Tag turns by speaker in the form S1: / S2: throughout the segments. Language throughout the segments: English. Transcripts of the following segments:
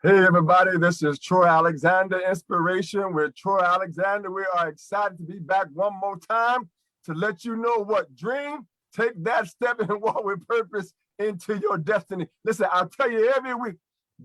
S1: Hey everybody, this is Troy Alexander, Inspiration with Troy Alexander. We are excited to be back one more time to let you know what dream, take that step and walk with purpose into your destiny. Listen, I'll tell you every week,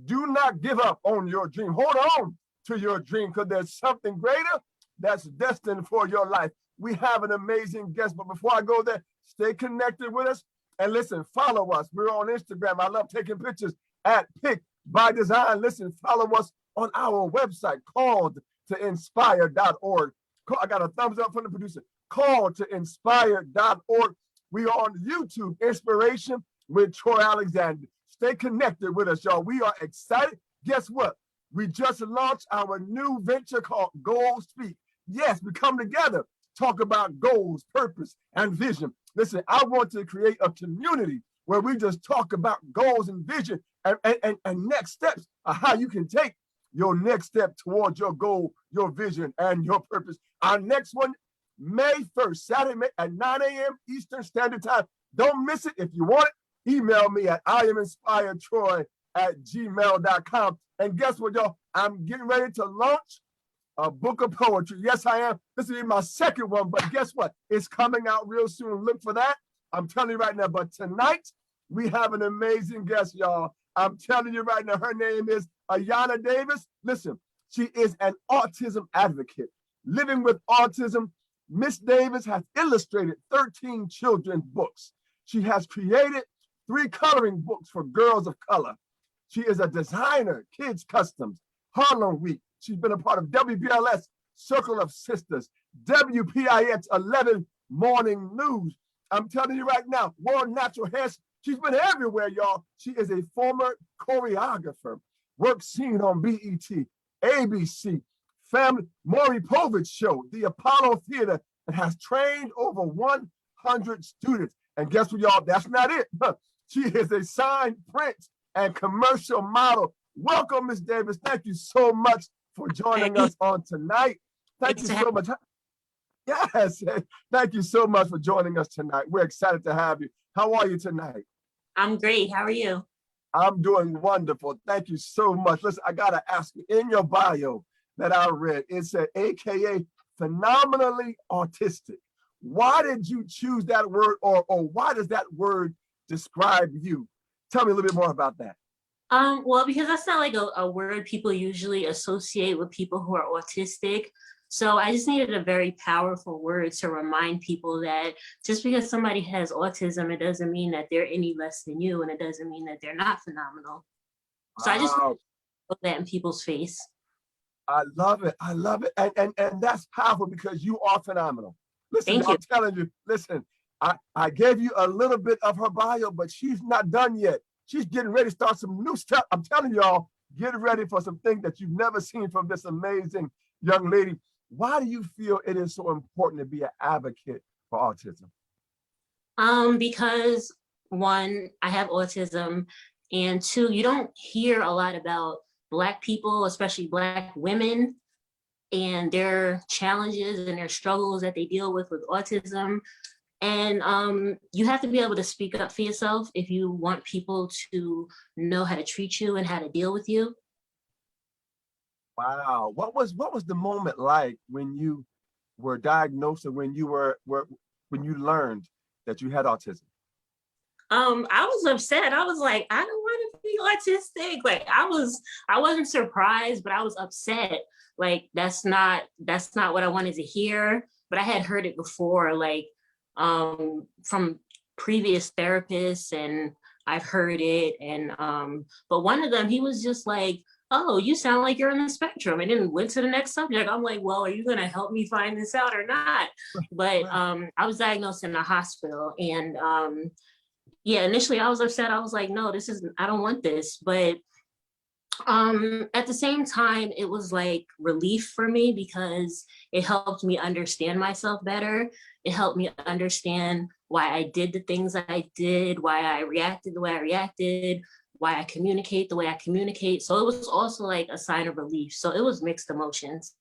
S1: do not give up on your dream. Hold on to your dream because there's something greater that's destined for your life. We have an amazing guest, but before I go there, stay connected with us and listen, follow us. We're on Instagram. I love taking pictures at PIC by Design. Listen, follow us on our website, called to inspire.org. I got a thumbs up from the producer. Called to inspire.org. We are on YouTube, Inspiration with Troy Alexander. Stay connected with us, y'all. We are excited. Guess what? We just launched our new venture called Goals Speak. Yes, we come together, talk about goals, purpose, and vision. Listen, I want to create a community where we just talk about goals and vision and next steps of how you can take your next step towards your goal, your vision, and your purpose. Our next one, May 1st, Saturday at 9 a.m. Eastern Standard Time. Don't miss it. If you want it, email me at iaminspiredtroy@gmail.com. And guess what, y'all? I'm getting ready to launch a book of poetry. Yes, I am. This will be my second one, but guess what? It's coming out real soon. Look for that. I'm telling you right now. But tonight, we have an amazing guest, y'all. I'm telling you right now, her name is Ayanna Davis. Listen, she is an autism advocate. Living with autism, Miss Davis has illustrated 13 children's books. She has created 3 coloring books for girls of color. She is a designer, kids customs, Harlem Week. She's been a part of WBLS Circle of Sisters, WPIX 11 Morning News. I'm telling you right now, World Natural Hair. She's been everywhere, y'all. She is a former choreographer, work seen on BET, ABC, Family, Maury Povich Show, the Apollo Theater, and has trained over 100 students. And guess what, y'all? That's not it. She is a signed print and commercial model. Welcome, Miss Davis. Thank you so much for joining us on tonight. Thank you so much. Yes, thank you so much for joining us tonight. We're excited to have you. How are you tonight?
S2: I'm great. How are you?
S1: I'm doing wonderful. Thank you so much. Listen, I got to ask you, in your bio that I read, it said, AKA phenomenally autistic. Why did you choose that word, or why does that word describe you? Tell me a little bit more about that.
S2: Well, because that's not like a word people usually associate with people who are autistic. So I just needed a very powerful word to remind people that just because somebody has autism, it doesn't mean that they're any less than you, and it doesn't mean that they're not phenomenal. So I just put that in people's face.
S1: I love it. I love it. And that's powerful because you are phenomenal. Listen, I'm telling you, listen, I gave you a little bit of her bio, but she's not done yet. She's getting ready to start some new stuff. I'm telling y'all, get ready for some things that you've never seen from this amazing young lady. Why do you feel it is so important to be an advocate for autism?
S2: Because 1, I have autism, and 2, you don't hear a lot about Black people, especially Black women, and their challenges and their struggles that they deal with autism. And you have to be able to speak up for yourself if you want people to know how to treat you and how to deal with you.
S1: Wow. What was the moment like when you were diagnosed, or when you when you learned that you had autism?
S2: I was upset. I was like, I don't want to be autistic. Like I wasn't surprised, but I was upset. Like that's not what I wanted to hear. But I had heard it before, like from previous therapists, and I've heard it. And but one of them, he was just like, oh, you sound like you're on the spectrum, and then went to the next subject. I'm like, well, are you gonna help me find this out or not? But I was diagnosed in a hospital, and yeah, initially I was upset. I was like, no, I don't want this. But at the same time, it was like relief for me because it helped me understand myself better. It helped me understand why I did the things I did, why I reacted the way I reacted, why I communicate the way I communicate. So it was also like a sign of relief. So it was mixed emotions.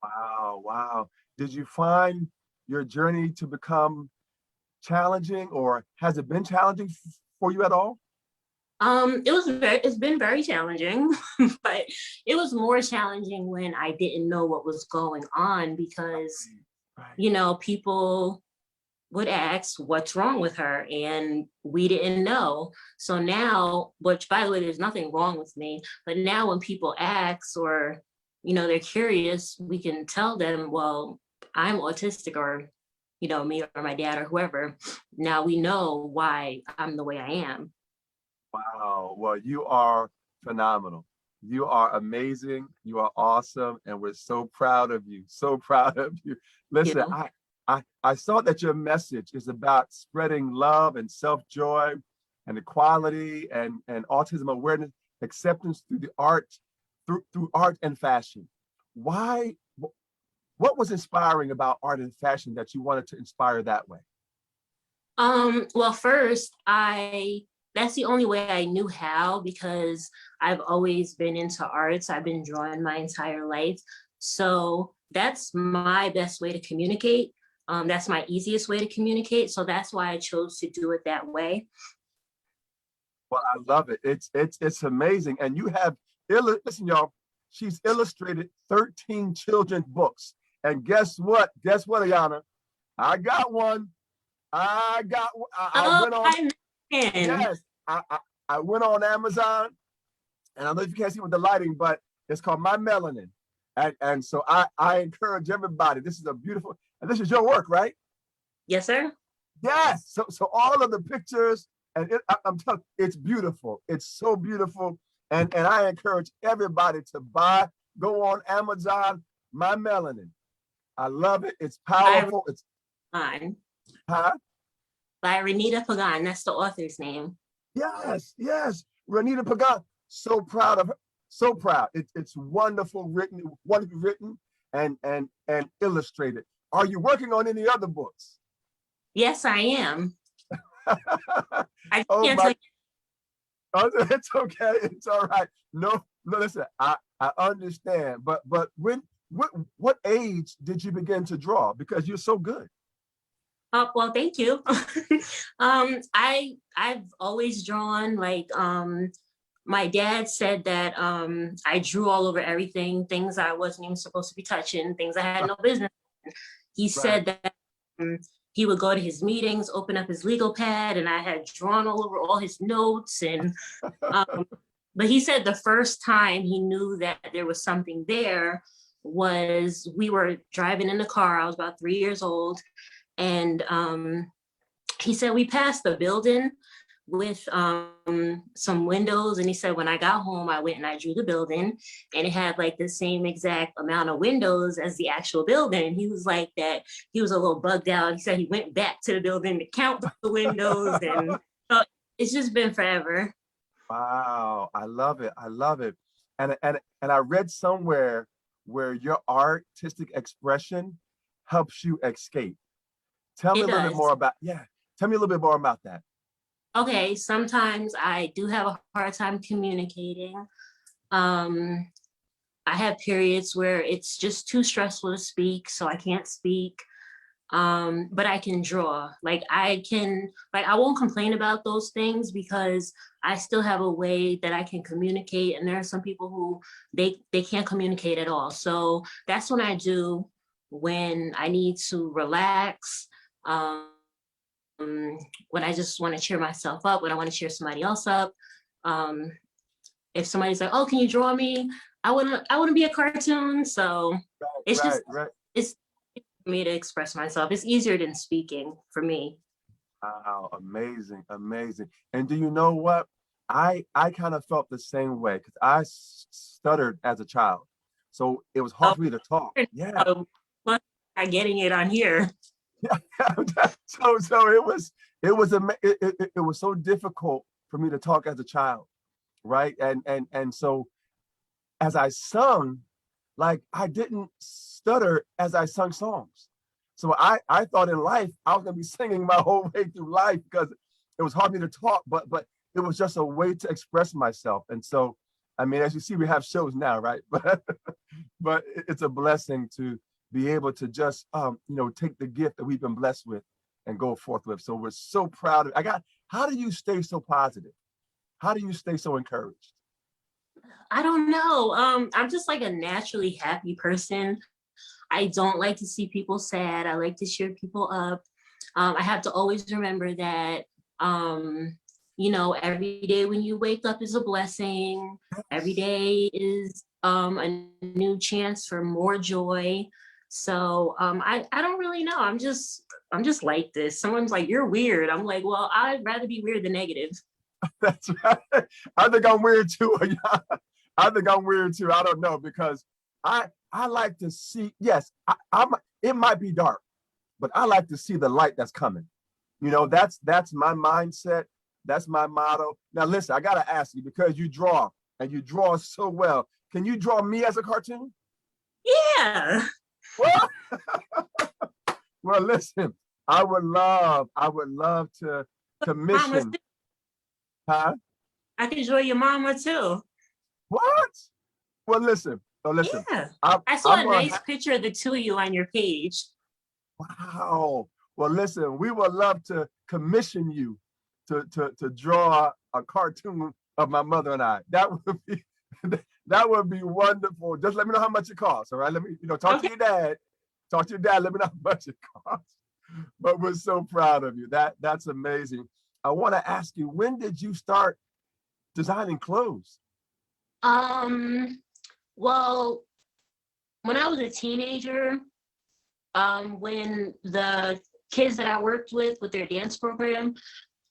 S1: Wow, wow. Did you find your journey to become challenging, or has it been challenging for you at all?
S2: It's been very challenging, but it was more challenging when I didn't know what was going on because,
S1: Right.
S2: people would ask what's wrong with her and we didn't know. So now, which by the way, there's nothing wrong with me, but now when people ask or, they're curious, we can tell them, well, I'm autistic or, me or my dad or whoever. Now we know why I'm the way I am.
S1: Wow. Well, you are phenomenal. You are amazing. You are awesome. And we're so proud of you. So proud of you. Listen,
S2: You.
S1: I saw that your message is about spreading love and self-joy and equality and autism awareness, acceptance through the art, through art and fashion. Why, what was inspiring about art and fashion that you wanted to inspire that way?
S2: Well, first, that's the only way I knew how because I've always been into arts. I've been drawing my entire life. So that's my best way to communicate. That's my easiest way to communicate. So that's why I chose to do it that way.
S1: Well, I love it. It's amazing. And you have listen, y'all. She's illustrated 13 children's books. And guess what? Guess what, Ayanna? I got one. I
S2: Oh,
S1: went on.
S2: I man.
S1: Yes, I went on Amazon, and I don't know if you can't see with the lighting, but it's called My Melanin. And so I encourage everybody. This is a beautiful, and this is your work, right?
S2: Yes, sir.
S1: Yes. So all of the pictures, and I'm telling you, it's beautiful. It's so beautiful. And I encourage everybody to go on Amazon, My Melanin. I love it. It's
S2: By
S1: powerful. It's
S2: Pagan.
S1: huh?
S2: By Renita Pagan. That's the author's name.
S1: Yes. Renita Pagan. So proud of her. So proud. It's wonderfully written and illustrated. Are you working on any other books?
S2: Yes, I am. I
S1: Oh
S2: can't tell
S1: my,
S2: you.
S1: oh, it's okay. It's all right. No, listen, I understand. But what age did you begin to draw? Because you're so good.
S2: Well, thank you. I've always drawn like my dad said that I drew all over everything, things I wasn't even supposed to be touching, things I had no business. He
S1: Right.
S2: said that he would go to his meetings, open up his legal pad, and I had drawn all over all his notes. And um, but he said the first time he knew that there was something there was we were driving in the car. I was about 3 years old, and he said we passed the building with some windows, and he said when I got home I went and I drew the building, and it had like the same exact amount of windows as the actual building. He was like that he was a little bugged out. He said he went back to the building to count the windows, and so it's just been forever.
S1: Wow, I love it. I love it. And I read somewhere where your artistic expression helps you escape. Tell me
S2: It
S1: a little bit
S2: does.
S1: more about, yeah. Tell me a little bit more about that.
S2: Okay, sometimes I do have a hard time communicating. um I have periods where it's just too stressful to speak, so I can't speak. But I can draw. I won't complain about those things because I still have a way that I can communicate. And there are some people who they can't communicate at all. So that's when I do when I need to relax. Um, when I just want to cheer myself up, when I want to cheer somebody else up. Um, if somebody's like, "Oh, can you draw me?" I want to be a cartoon. So it's just
S1: Right.
S2: it's for me to express myself. It's easier than speaking for me.
S1: Wow, amazing. And do you know what? I kind of felt the same way because stuttered as a child. So it was hard
S2: Oh,
S1: for me to talk. Yeah.
S2: plus not getting it on here.
S1: So it was so difficult for me to talk as a child, right? And so as I sung, like I didn't stutter as I sung songs. So I thought in life I was gonna be singing my whole way through life because it was hard for me to talk, but it was just a way to express myself. And so, I mean, as you see, we have shows now, right? But it's a blessing to be able to just take the gift that we've been blessed with and go forth with. So we're so proud of. How do you stay so positive? How do you stay so encouraged?
S2: I don't know. I'm just like a naturally happy person. I don't like to see people sad. I like to cheer people up. I have to always remember that, every day when you wake up is a blessing. Every day is a new chance for more joy. So I don't really know. I'm just like this. Someone's like, you're weird. I'm like, well, I'd rather be weird than negative.
S1: That's right. I think I'm weird too. I think I'm weird too. I don't know, because I like to see, yes, it might be dark, but I like to see the light that's coming. That's my mindset. That's my motto. Now listen, I gotta ask you, because you draw and you draw so well. Can you draw me as a cartoon?
S2: Yeah.
S1: Well, well, listen, I would love to
S2: Mama,
S1: commission. Huh?
S2: I can enjoy your mama too.
S1: What? Well, listen. Oh, listen.
S2: Yeah.
S1: I'm,
S2: I saw
S1: I'm
S2: a
S1: gonna
S2: nice picture of the two of you on your page.
S1: Wow. Well, listen, we would love to commission you to draw a cartoon of my mother and I. That would be that would be wonderful. Just let me know how much it costs. All right. Let me, talk to
S2: Okay.
S1: your dad. Talk to your dad. Let me know how much it costs. But we're so proud of you. That's amazing. I want to ask you, when did you start designing clothes?
S2: Well, when I was a teenager, when the kids that I worked with their dance program,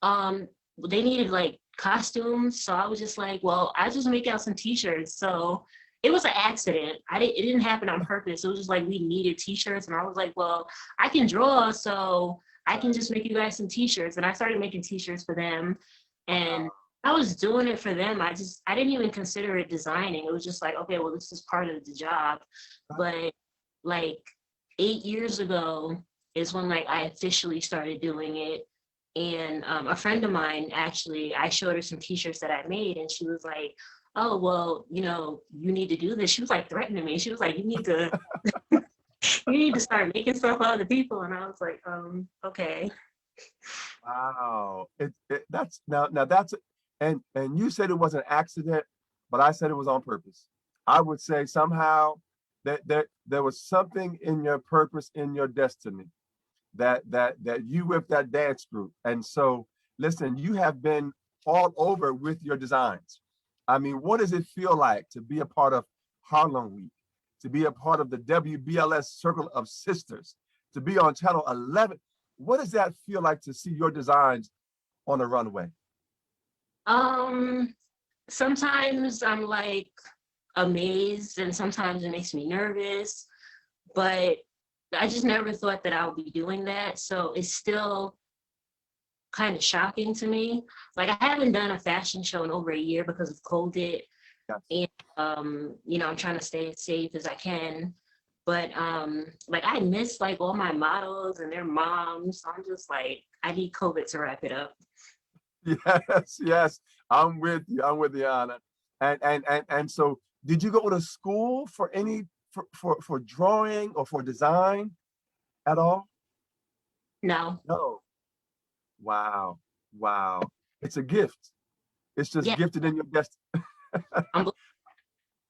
S2: they needed like costumes. So I was just like, well, I just make out some t-shirts. So it was an accident. It didn't happen on purpose. It was just like we needed t-shirts. And I was like, well, I can draw, so I can just make you guys some t-shirts. And I started making t-shirts for them. And I was doing it for them. I didn't even consider it designing. It was just like, okay, well, this is part of the job. But like 8 years ago is when like I officially started doing it. And a friend of mine, actually, I showed her some t-shirts that I made, and she was like, oh, well, you need to do this. She was like threatening me. She was like, you need to start making stuff for other people. And I was like, okay.
S1: Wow. That's now that's, and you said it was an accident, but I said it was on purpose. I would say somehow that there was something in your purpose, in your destiny, that you with that dance group. And so listen, you have been all over with your designs. I mean, what does it feel like to be a part of Harlem Week, to be a part of the WBLS Circle of Sisters, to be on channel 11? What does that feel like to see your designs on the runway?
S2: Sometimes I'm like amazed, and sometimes it makes me nervous, but I just never thought that I would be doing that. So it's still kind of shocking to me. Like, I haven't done a fashion show in over a year because of COVID.
S1: Yes.
S2: And I'm trying to stay as safe as I can. But like, I miss like all my models and their moms. So I'm just like, I need COVID to wrap it up.
S1: Yes, yes. I'm with you. I'm with you, Anna. And so did you go to school for any for drawing or for design at all?
S2: No.
S1: No. Wow. Wow. It's a gift. It's just
S2: Yeah.
S1: gifted in your destiny.
S2: I'm,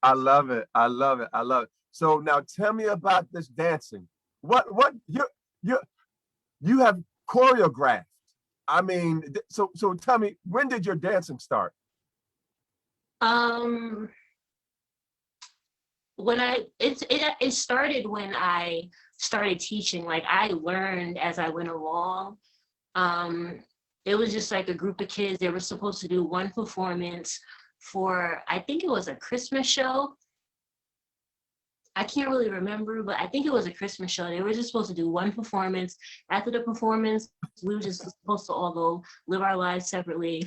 S1: I love it. I love it. I love it. So now tell me about this dancing. What you have choreographed. I mean, so tell me, when did your dancing start?
S2: um when it started when I started teaching. Like, I learned as I went along. Um, it was just like a group of kids. They were supposed to do one performance for, I think it was a Christmas show. I can't really remember, but I think it was a Christmas show. They were just supposed to do one performance. After the performance, we were just supposed to all go live our lives separately.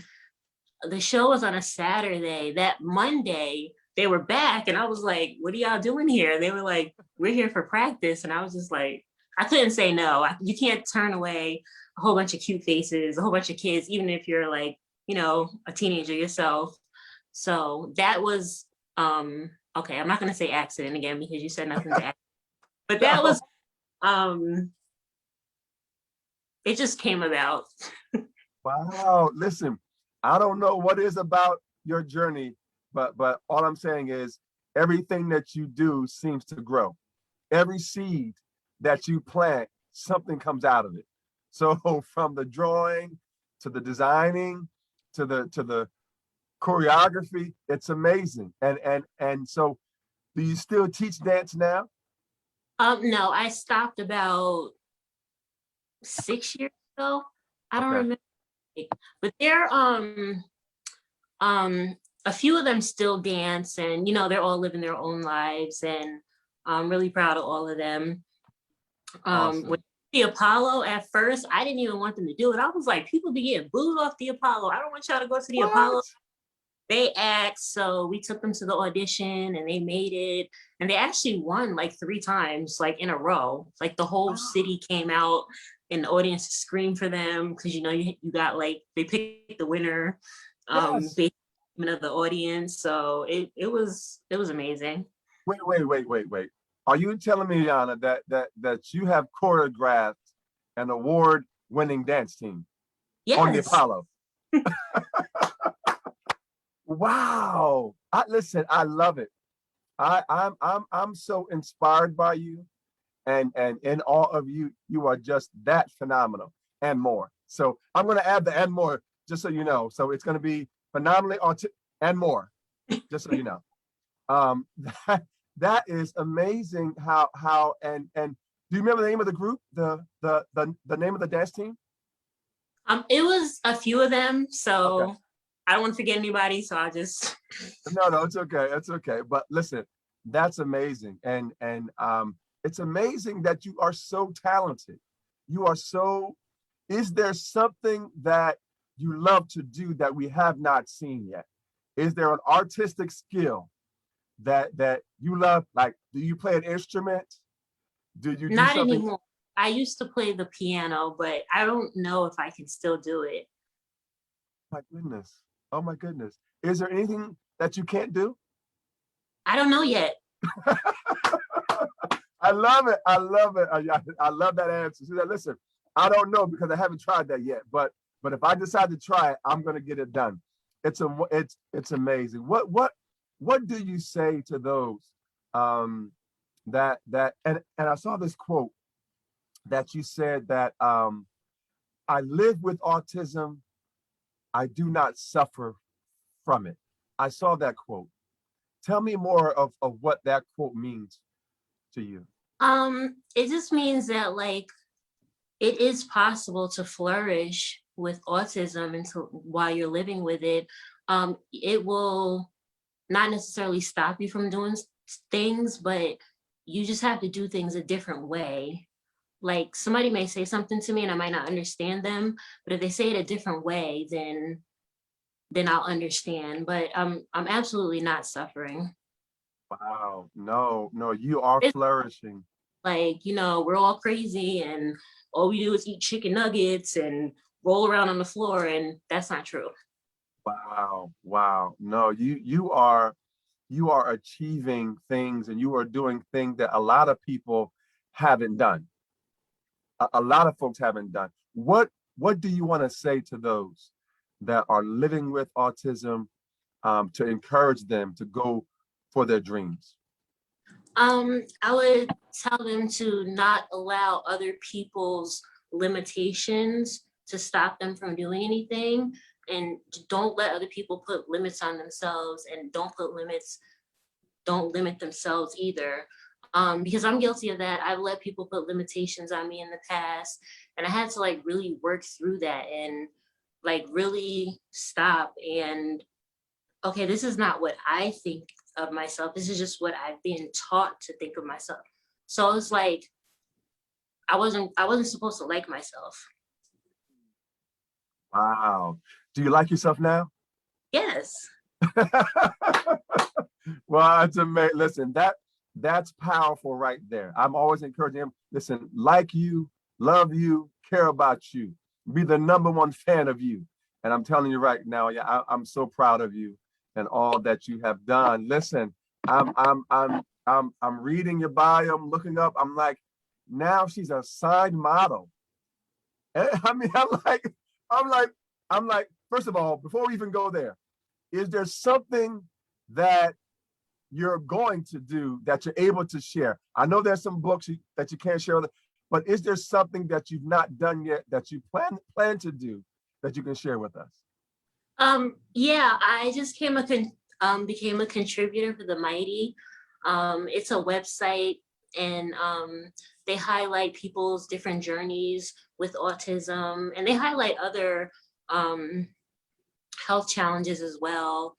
S2: The show was on a Saturday. That Monday, they were back, and I was like, what are y'all doing here? They were like, we're here for practice. And I was just like, I couldn't say no. You can't turn away a whole bunch of cute faces, a whole bunch of kids, even if you're like, a teenager yourself. So that was, okay, I'm not gonna say accident again because you said nothing's accident. But that was, it just came about.
S1: Wow. Listen, I don't know what is about your journey, but all I'm saying is everything that you do seems to grow. Every seed that you plant, something comes out of it. So from the drawing to the designing to the choreography, it's amazing. And so do you still teach dance now?
S2: No, I stopped about 6 years ago. I don't
S1: Okay.
S2: remember, but there a few of them still dance, and they're all living their own lives, and I'm really proud of all of them.
S1: Awesome.
S2: With the Apollo, at first, I didn't even want them to do it. I was like, people be getting booed off the Apollo. I don't want y'all to go to the Apollo. They asked, so we took them to the audition and they made it. And they actually won like 3 times, like in a row. Like the whole city came out and the audience screamed for them because you got like they picked the winner
S1: Yes.
S2: based on the audience. So it was amazing.
S1: Wait. Are you telling me, Ayanna, that you have choreographed an award-winning dance team on the
S2: Yes.
S1: Apollo? Wow. Listen, I love it. I'm so inspired by you, and in all of you, you are just that phenomenal and more. So I'm going to add the and more just so you know. So it's going to be phenomenally and more, just so you know. Um, that, that is amazing. How and do you remember the name of the group? The name of the dance team?
S2: It was a few of them, so
S1: Okay.
S2: I don't want to forget anybody, so I just
S1: No, it's okay. It's okay. But listen, that's amazing. And it's amazing that you are so talented. You are so, is there something that you love to do that we have not seen yet? Is there an artistic skill that you love? Like, do you play an instrument? Do you do
S2: not
S1: something?
S2: anymore. I used to play the piano, but I don't know if I can still do it.
S1: My goodness. Oh my goodness. Is there anything that you can't do?
S2: I don't know yet.
S1: I love it. I love it. I love that answer. So listen, I don't know because I haven't tried that yet. But if I decide to try it, I'm going to get it done. It's amazing. What do you say to those that and I saw this quote that you said that I live with autism. I do not suffer from it. I saw that quote. Tell me more of what that quote means to you.
S2: It just means that like it is possible to flourish with autism until while you're living with it. It will not necessarily stop you from doing things, but you just have to do things a different way. Like somebody may say something to me and I might not understand them, but if they say it a different way, then I'll understand. But I'm absolutely not suffering.
S1: Wow. No, you are
S2: It's
S1: flourishing.
S2: like, we're all crazy and all we do is eat chicken nuggets and roll around on the floor, and that's not true.
S1: Wow. No, you are achieving things and you are doing things that a lot of people haven't done. A lot of folks haven't done. What do you want to say to those that are living with autism to encourage them to go for their dreams?
S2: I would tell them to not allow other people's limitations to stop them from doing anything, and don't let other people put limits on themselves, and don't limit themselves either. Because I'm guilty of that. I've let people put limitations on me in the past, and I had to like really work through that and like really stop and okay, this is not what I think of myself. This is just what I've been taught to think of myself. So it's like I wasn't supposed to like myself.
S1: Wow. Do you like yourself now?
S2: Yes.
S1: Well, it's amazing. Listen, that's powerful right there. I'm always encouraging him. Listen, like you, love you, care about you, be the number one fan of you. And I'm telling you right now, yeah, I'm so proud of you and all that you have done. Listen, I'm reading your bio. I'm looking up. I'm like, now she's a signed model. I mean, I'm like, I'm like, first of all, before we even go there, is there something that you're going to do that you're able to share? I know there's some books that you can't share, but is there something that you've not done yet that you plan to do that you can share with us?
S2: Yeah, I just became a contributor for the Mighty. It's a website, and they highlight people's different journeys with autism, and they highlight other health challenges as well,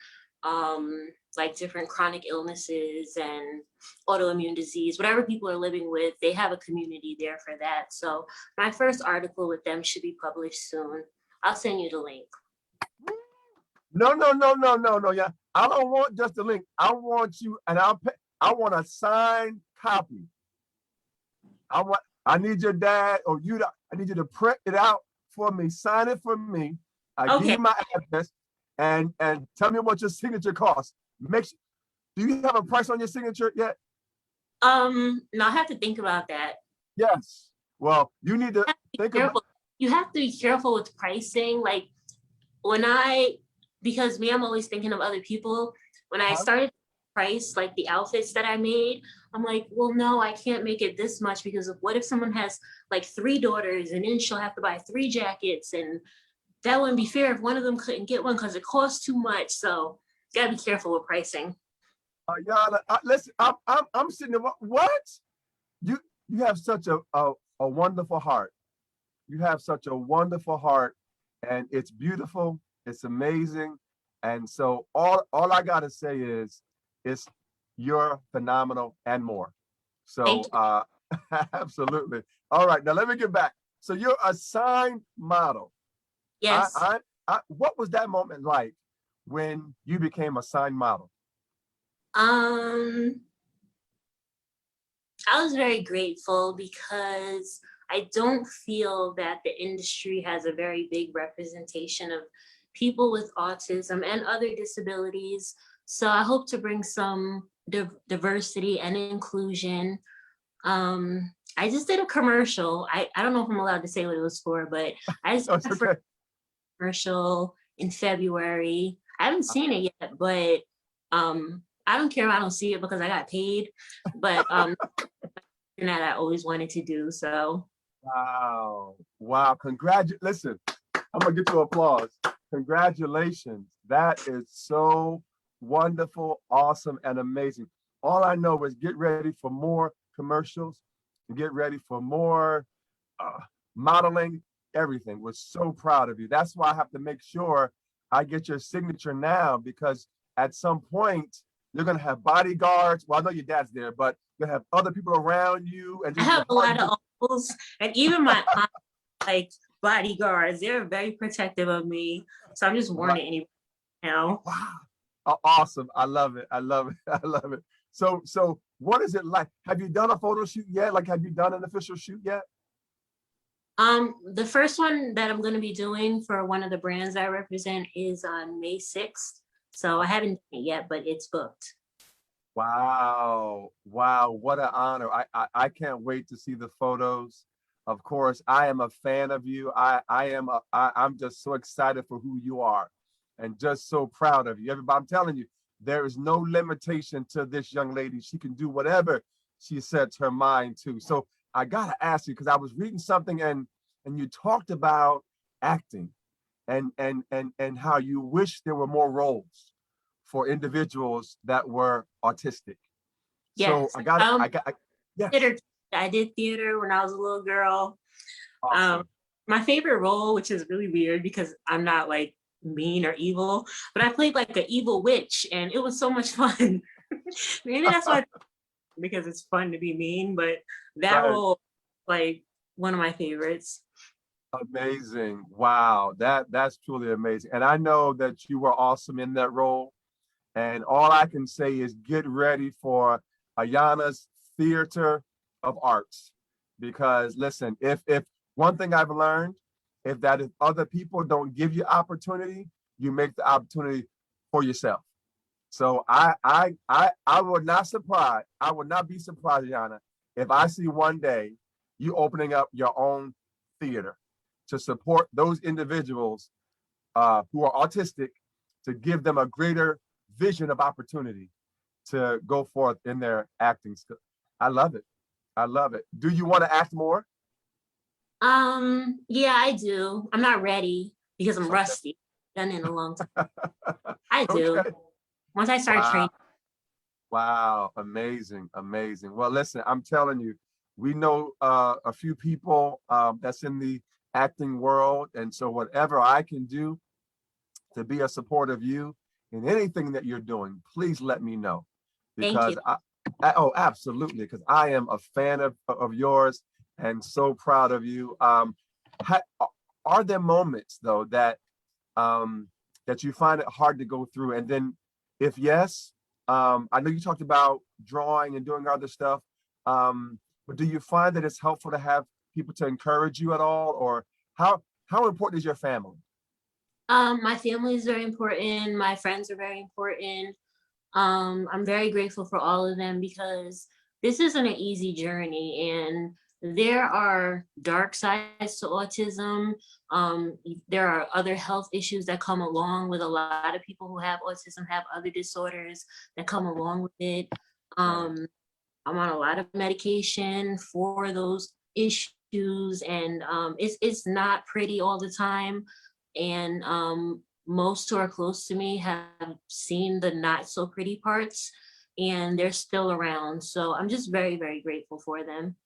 S2: like different chronic illnesses and autoimmune disease, whatever people are living with. They have a community there for that. So my first article with them should be published soon. I'll send you the link.
S1: No. Yeah, I don't want just the link. I want you, and I want a signed copy. I need your dad or I need you to print it out for me, sign it for me. I give you my address, and tell me what your signature costs. Do you have a price on your signature yet?
S2: No, I have to think about that.
S1: Yes. Well, you need to think about.
S2: You have to be careful with pricing. Like because I'm always thinking of other people. When I started to price like the outfits that I made, I'm like, well, no, I can't make it this much because of what if someone has like 3 daughters and then she'll have to buy 3 jackets, and that wouldn't be fair if one of them couldn't get one because it costs too much. So you gotta be careful with pricing.
S1: Ayanna, listen, I'm sitting there. What? You have such a wonderful heart. You have such a wonderful heart, and it's beautiful. It's amazing. And so all I gotta say is you're phenomenal and more. So absolutely. All right, now let me get back. So you're a signed model.
S2: Yes.
S1: What was that moment like when you became a signed model?
S2: I was very grateful because I don't feel that the industry has a very big representation of people with autism and other disabilities. So I hope to bring some diversity and inclusion. I just did a commercial. I don't know if I'm allowed to say what it was for, but I just did a commercial in February. I haven't seen it yet, but I don't care if I don't see it because I got paid. But that I always wanted to do. So
S1: wow. Listen, I'm gonna get you applause. Congratulations. That is so wonderful, awesome, and amazing. All I know is get ready for more commercials and get ready for more modeling, everything. We're so proud of you. That's why I have to make sure I get your signature now, because at some point you're gonna have bodyguards. Well, I know your dad's there, but you're gonna have other people around you. And
S2: I have a lot of uncles, and even my aunt, like bodyguards. They're very protective of me. So I'm just warning anybody now.
S1: Wow. Awesome. I love it. I love it. I love it. So what is it like? Have you done a photo shoot yet? Like, have you done an official shoot yet?
S2: The first one that I'm going to be doing for one of the brands I represent is on May 6th. So I haven't done it yet, but it's booked.
S1: Wow. Wow. What an honor. I can't wait to see the photos. Of course, I am a fan of you. I'm just so excited for who you are and just so proud of you. Everybody, I'm telling you, there is no limitation to this young lady. She can do whatever she sets her mind to. So I gotta ask you, because I was reading something and you talked about acting and how you wish there were more roles for individuals that were autistic.
S2: Yes.
S1: So yes.
S2: Theater. I did theater when I was a little girl.
S1: Awesome.
S2: My favorite role, which is really weird because I'm not like mean or evil, but I played like an evil witch, and it was so much fun. Maybe that's why, because it's fun to be mean, but that role, like one of my favorites.
S1: Amazing. Wow. That's truly amazing. And I know that you were awesome in that role. And all I can say is get ready for Ayanna's Theater of Arts. Because listen, if one thing I've learned, if other people don't give you opportunity, you make the opportunity for yourself. So I would not be surprised, Ayanna, if I see one day you opening up your own theater to support those individuals who are autistic, to give them a greater vision of opportunity to go forth in their acting skill. I love it. I love it. Do you want to act more?
S2: Yeah, I do. I'm not ready because I'm rusty. Done in a long time. I do.
S1: Okay.
S2: Once I start training.
S1: Wow, amazing, amazing. Well, listen, I'm telling you, we know a few people that's in the acting world, and so whatever I can do to be a support of you in anything that you're doing, please let me know,
S2: Thank
S1: because
S2: you.
S1: oh, absolutely, because I am a fan of yours and so proud of you. Are there moments though that that you find it hard to go through, and then if yes, I know you talked about drawing and doing other stuff, but do you find that it's helpful to have people to encourage you at all, or how important is your family?
S2: My family is very important. My friends are very important. I'm very grateful for all of them because this isn't an easy journey, and there are dark sides to autism. There are other health issues that come along with a lot of people who have autism, have other disorders that come along with it. I'm on a lot of medication for those issues, and it's not pretty all the time. And most who are close to me have seen the not so pretty parts, and they're still around. So I'm just very, very grateful for them.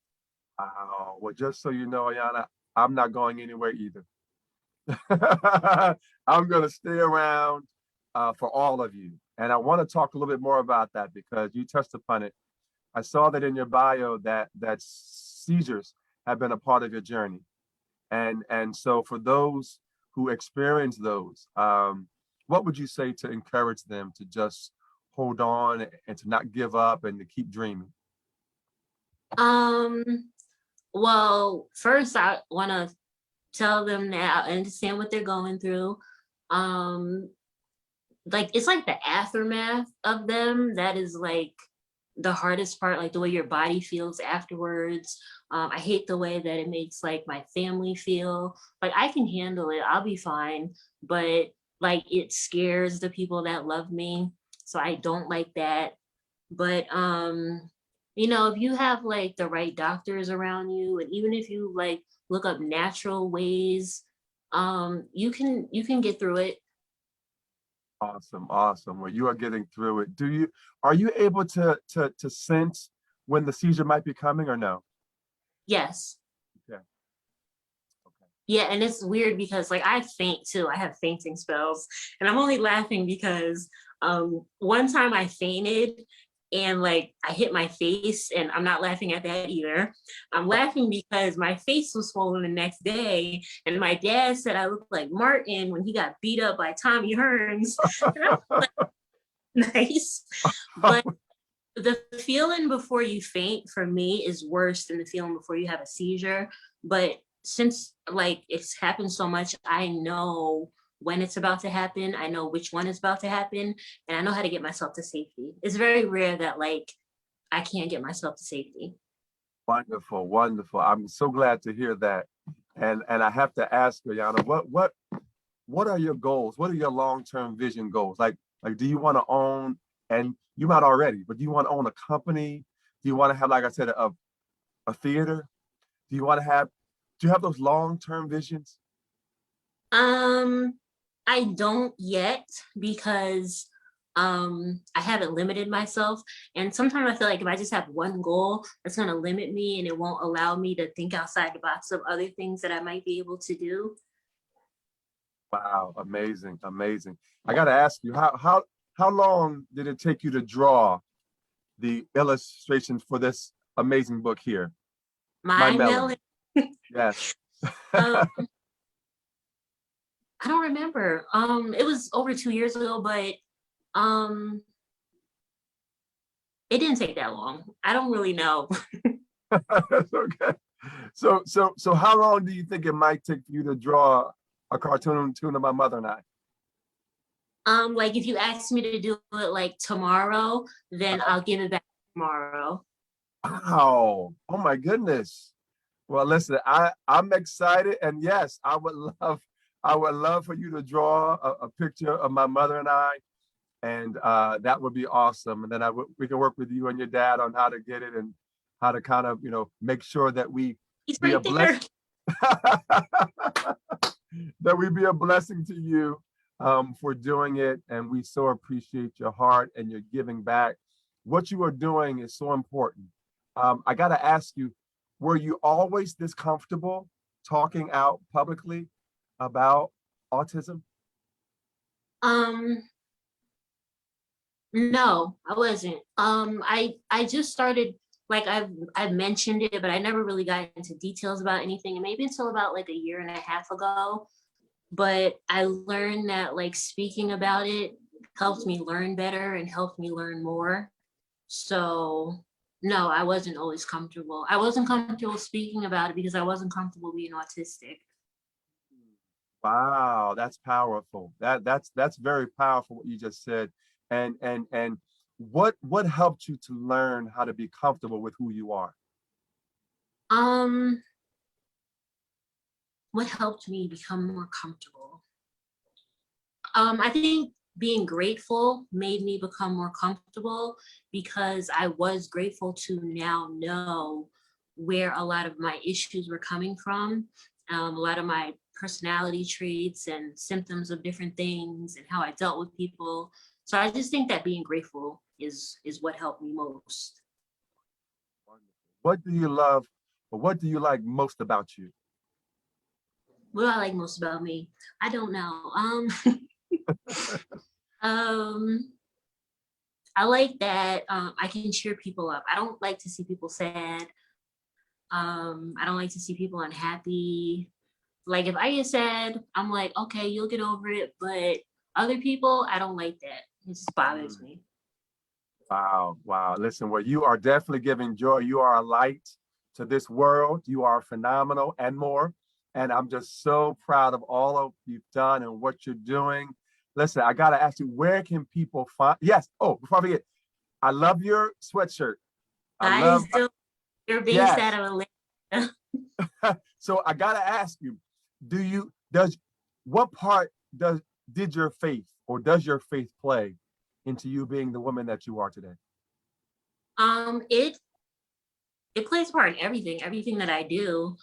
S1: Well, just so you know, Ayanna, I'm not going anywhere either. I'm going to stay around for all of you. And I want to talk a little bit more about that because you touched upon it. I saw that in your bio that seizures have been a part of your journey. And so for those who experience those, what would you say to encourage them to just hold on and to not give up and to keep dreaming?
S2: Um, well, first I want to tell them that I understand what they're going through. Um, like it's like the aftermath of them that is like the hardest part, like the way your body feels afterwards. I hate the way that it makes like my family feel. Like I can handle it, I'll be fine, but like it scares the people that love me. So I don't like that. But you know, if you have like the right doctors around you, and even if you like look up natural ways, you can get through it.
S1: Awesome, awesome. Well, you are getting through it. Are you able to sense when the seizure might be coming or no?
S2: Yes.
S1: Okay.
S2: Yeah, and it's weird because like I faint too. I have fainting spells, and I'm only laughing because one time I fainted and like I hit my face, and I'm not laughing at that either. I'm laughing because my face was swollen the next day, and my dad said I looked like Martin when he got beat up by Tommy Hearns. And I was like, nice, but the feeling before you faint for me is worse than the feeling before you have a seizure. But since like it's happened so much, I know when it's about to happen, I know which one is about to happen, and I know how to get myself to safety. It's very rare that like I can't get myself to safety.
S1: Wonderful, wonderful. I'm so glad to hear that. And I have to ask you, Ayanna, what are your goals? What are your long-term vision goals? Like do you want to own, and you might already, but do you want to own a company? Do you want to have, like I said, a theater? Do you want to have, do you have those long-term visions?
S2: Um, I don't yet because I haven't limited myself. And sometimes I feel like if I just have one goal, that's gonna limit me and it won't allow me to think outside the box of other things that I might be able to do.
S1: Wow, amazing, amazing. I got to ask you, how long did it take you to draw the illustrations for this amazing book here, My
S2: My
S1: Melody?
S2: melon,
S1: Yes.
S2: um, I don't remember. It was over 2 years ago, but um it didn't take that long. I don't really know.
S1: That's okay. So how long do you think it might take for you to draw a cartoon tune of My Mother and I?
S2: Like if you ask me to do it like tomorrow, then I'll give it back tomorrow.
S1: Wow. Oh my goodness. Well, listen, I'm excited, and yes, I would love I would love for you to draw a picture of my mother and I, and that would be awesome. And then we can work with you and your dad on how to get it and how to kind of, make sure that we
S2: He's
S1: be a
S2: right there.
S1: blessing, that we be a blessing to you for doing it. And we so appreciate your heart and your giving back. What you are doing is so important. I got to ask you, were you always this comfortable talking out publicly about autism?
S2: No, I wasn't. I just started, like I've mentioned it, but I never really got into details about anything, and maybe until about like a year and a half ago. But I learned that like speaking about it helped me learn better and helped me learn more. So no, I wasn't always comfortable. I wasn't comfortable speaking about it because I wasn't comfortable being autistic.
S1: Wow, that's powerful. That's very powerful what you just said. And what helped you to learn how to be comfortable with who you are?
S2: Um, what helped me become more comfortable? I think being grateful made me become more comfortable because I was grateful to now know where a lot of my issues were coming from, a lot of my personality traits and symptoms of different things and how I dealt with people. So I just think that being grateful is what helped me most.
S1: What do you love, or what do you like most about you?
S2: What do I like most about me? I don't know. Um, I like that I can cheer people up. I don't like to see people sad. I don't like to see people unhappy. Like if I get sad, I'm like, okay, you'll get over it. But other people, I don't like that. It just bothers me.
S1: Wow, wow. Listen, well, you are definitely giving joy. You are a light to this world. You are phenomenal and more. And I'm just so proud of all of you've done and what you're doing. Listen, I got to ask you, where can people find? Yes. Oh, before I forget, I love your sweatshirt. I
S2: I
S1: love,
S2: still, you're being sad
S1: yes.
S2: of a
S1: So I got to ask you, does, what part did your faith, or does your faith play into you being the woman that you are today?
S2: it plays a part in everything that I do.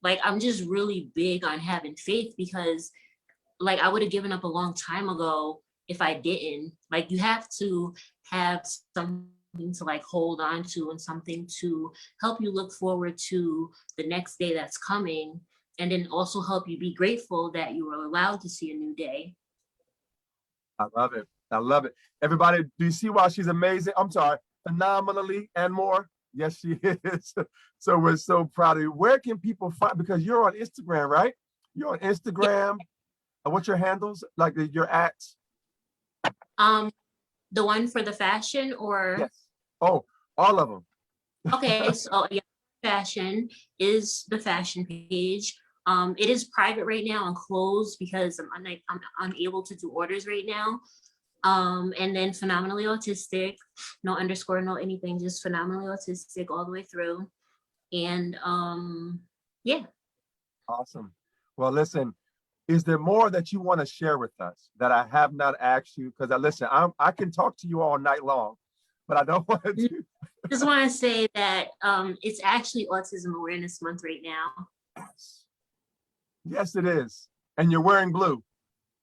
S2: Like I'm just really big on having faith because like I would have given up a long time ago if I didn't. Like you have to have something to like hold on to and something to help you look forward to the next day that's coming, and then also help you be grateful that you were allowed to see a new day.
S1: I love it. I love it. Everybody, do you see why she's amazing? I'm sorry, phenomenally and more. Yes, she is. So we're so proud of you. Where can people find? Because you're on Instagram, right? You're on
S2: Yeah.
S1: Instagram. What's your handles? Like your ats?
S2: Um, the one for the fashion or
S1: Yes. Oh, all of them.
S2: okay, so yeah, fashion is the fashion page. It is private right now and closed because I'm unable to do orders right now. And then phenomenally autistic, no underscore, no anything, just phenomenally autistic all the way through. And yeah.
S1: Awesome. Well, listen, is there more that you want to share with us that I have not asked you? Because I can talk to you all night long, but I don't want to.
S2: Just want to say that it's actually Autism Awareness Month right now.
S1: Yes. Yes, it is. And you're wearing blue.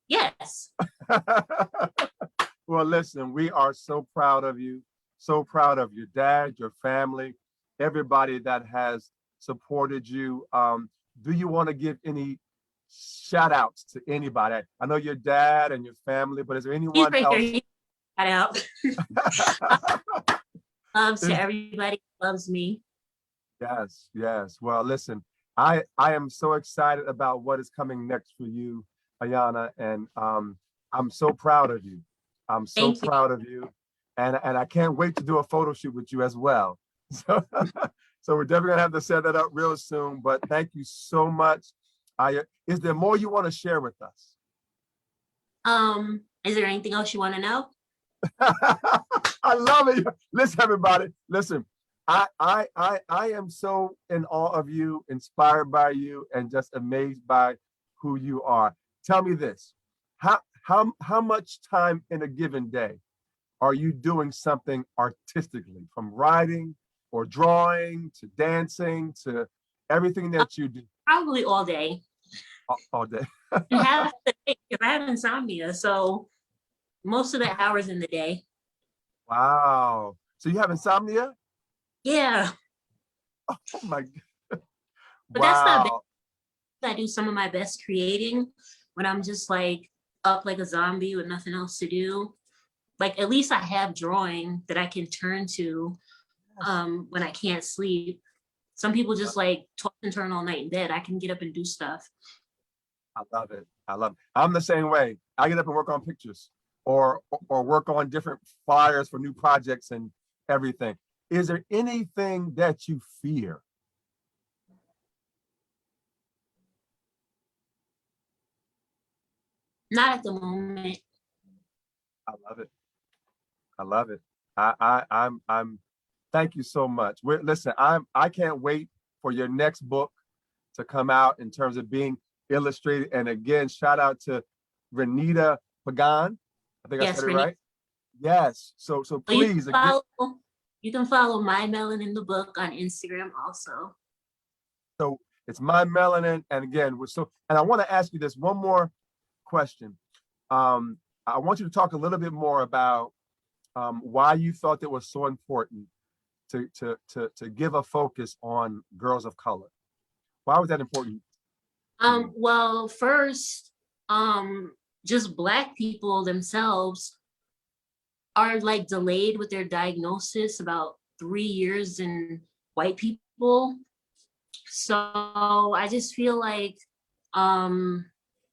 S2: Yes.
S1: Well, listen, we are so proud of you, so proud of your dad, your family, everybody that has supported you. Do you want to give any shout outs to anybody? I know your dad and your family, but is there
S2: He's
S1: anyone
S2: right there.
S1: else?
S2: He got out. Loves to everybody loves me.
S1: Yes, yes. Well, listen, I am so excited about what is coming next for you, Ayanna, and I'm so proud of you. I'm so
S2: Thank you.
S1: proud of you, and I can't wait to do a photo shoot with you as well. So, so we're definitely gonna have to set that up real soon. But thank you so much. Is there more you want to share with us?
S2: Is there anything else you want to know?
S1: I love it. Listen, everybody. Listen, I am so in awe of you, inspired by you, and just amazed by who you are. Tell me this, how much time in a given day are you doing something artistically, from writing or drawing to dancing to everything that you do?
S2: Probably all day.
S1: All day.
S2: And half the day, because I have insomnia. So most of the hours in the day.
S1: Wow. So you have insomnia?
S2: Yeah.
S1: Oh my God.
S2: But that's not bad.
S1: Wow.
S2: I do some of my best creating when I'm just like up like a zombie with nothing else to do. Like at least I have drawing that I can turn to when I can't sleep. Some people just like toss and turn all night in bed. I can get up and do stuff.
S1: I love it. I love it. I'm the same way. I get up and work on pictures or work on different flyers for new projects and everything. Is there anything that you fear?
S2: Not at the moment.
S1: I love it. I love it. I'm thank you so much. Listen, I can't wait for your next book to come out in terms of being illustrated. And again, shout out to Renita Pagan. I think I said it right. Yes. So please
S2: you can follow My Melon in the Book on Instagram also.
S1: So it's My Melanin. And again, and I want to ask you this one more question. I want you to talk a little bit more about why you thought it was so important to give a focus on girls of color. Why was that important?
S2: Well, first, just Black people themselves are like delayed with their diagnosis about 3 years in white people. So I just feel like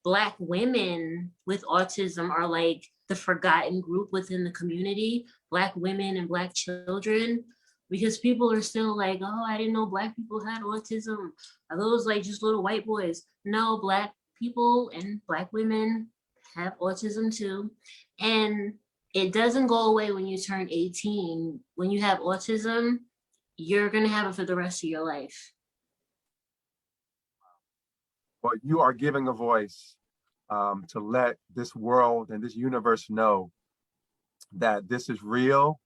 S2: Black women with autism are like the forgotten group within the community, Black women and Black children, because people are still like, oh, I didn't know Black people had autism. Are those like just little white boys? No, Black people and Black women have autism too. And it doesn't go away when you turn 18. When you have autism, you're going to have it for the rest of your life.
S1: Well, you are giving a voice to let this world and this universe know that this is real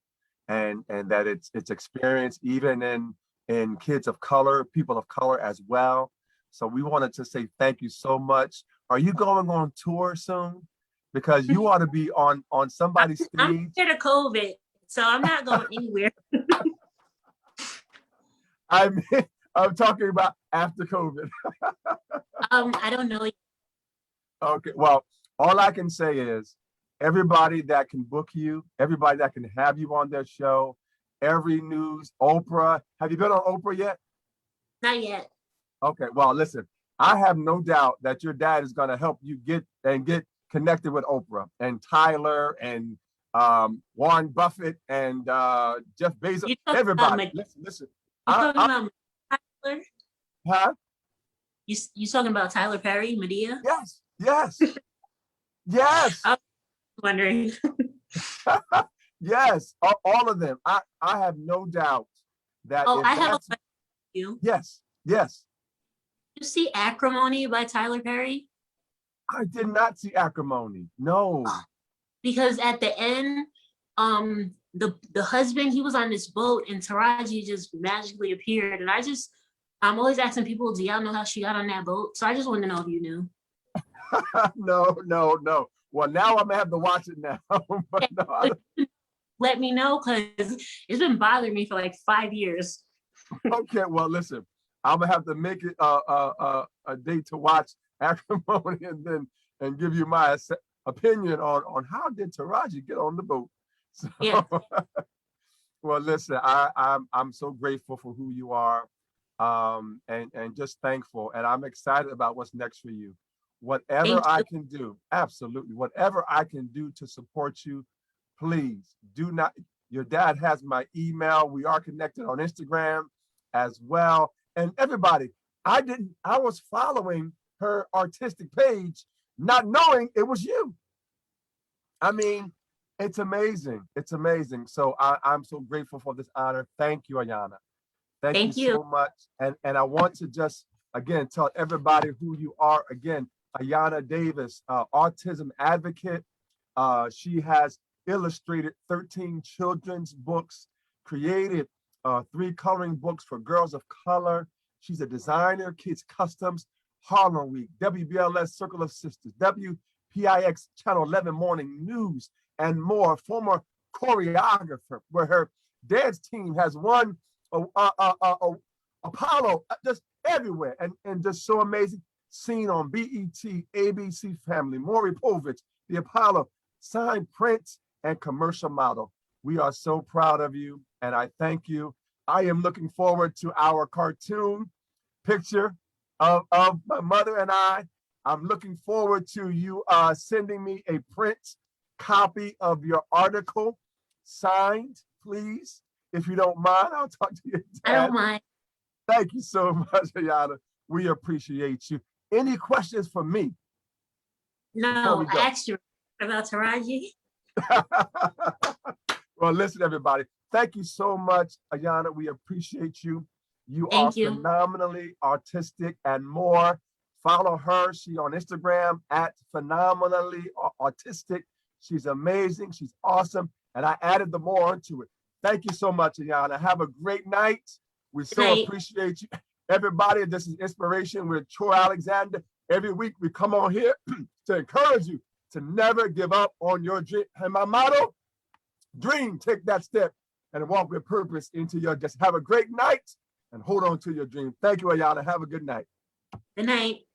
S1: and that it's experienced even in kids of color, people of color as well. So we wanted to say thank you so much. Are you going on tour soon? Because you ought to be on somebody's stage.
S2: I'm scared of COVID, so I'm not going anywhere.
S1: I'm talking about after COVID.
S2: I don't know.
S1: Okay, well, all I can say is everybody that can book you, everybody that can have you on their show, every news, Oprah. Have you been on Oprah yet?
S2: Not yet.
S1: Okay, well, listen, I have no doubt that your dad is going to help you get connected with Oprah and Tyler and Warren Buffett and Jeff Bezos. Everybody, listen.
S2: You talking about Tyler?
S1: Huh?
S2: You talking about Tyler Perry, Medea?
S1: Yes. Yes.
S2: I was wondering.
S1: Yes, all of them. I have no doubt that.
S2: Oh, I have a question for you.
S1: Yes.
S2: Did you see Acrimony by Tyler Perry?
S1: I did not see Acrimony. No.
S2: Because at the end, the husband, he was on this boat and Talijah just magically appeared. And I'm always asking people, do y'all know how she got on that boat? So I just wanted to know if you knew.
S1: No. Well, now I'm gonna have to watch it now. But no,
S2: let me know, because it's been bothering me for like 5 years.
S1: Okay, well, listen, I'm gonna have to make it a date to watch Acrimony and give you my opinion on how did Talijah get on the boat. So,
S2: yeah.
S1: Well, listen, I'm so grateful for who you are, and just thankful, and I'm excited about what's next for you. Whatever I can do, absolutely, whatever I can do to support you, please do not. Your dad has my email. We are connected on Instagram as well. And everybody, I was following her artistic page, not knowing it was you. I mean, it's amazing. It's amazing. So I'm so grateful for this honor. Thank you, Ayanna. Thank you so much. And I want to just, again, tell everybody who you are. Again, Ayanna Davis, autism advocate. She has illustrated 13 children's books, created 3 coloring books for girls of color. She's a designer, kids customs, Harlem Week, WBLS Circle of Sisters, WPIX Channel 11 Morning News, and more. Former choreographer, where her dance team has won Apollo just everywhere, and just so amazing. Seen on BET, ABC Family, Maury Povich, the Apollo, signed prints, and commercial model. We are so proud of you, and I thank you. I am looking forward to our cartoon picture of my mother and I. I'm looking forward to you sending me a print copy of your article, signed, please. If you don't mind, I'll talk to your dad.
S2: I don't mind.
S1: Thank you so much, Ayanna. We appreciate you. Any questions for me?
S2: No, I asked you about Talijah.
S1: Well, listen, everybody. Thank you so much, Ayanna. We appreciate you. You are phenomenally artistic and more. Follow her. She's on Instagram at phenomenally artistic. She's amazing. She's awesome. And I added the more onto it. Thank you so much, Ayanna. Have a great night. We so appreciate you. Everybody, this is Inspiration with Troy Alexander. Every week we come on here to encourage you to never give up on your dream. And my motto, dream, take that step and walk with purpose into your destiny. Have a great night and hold on to your dream. Thank you, Ayanna. Have a good night.
S2: Good night.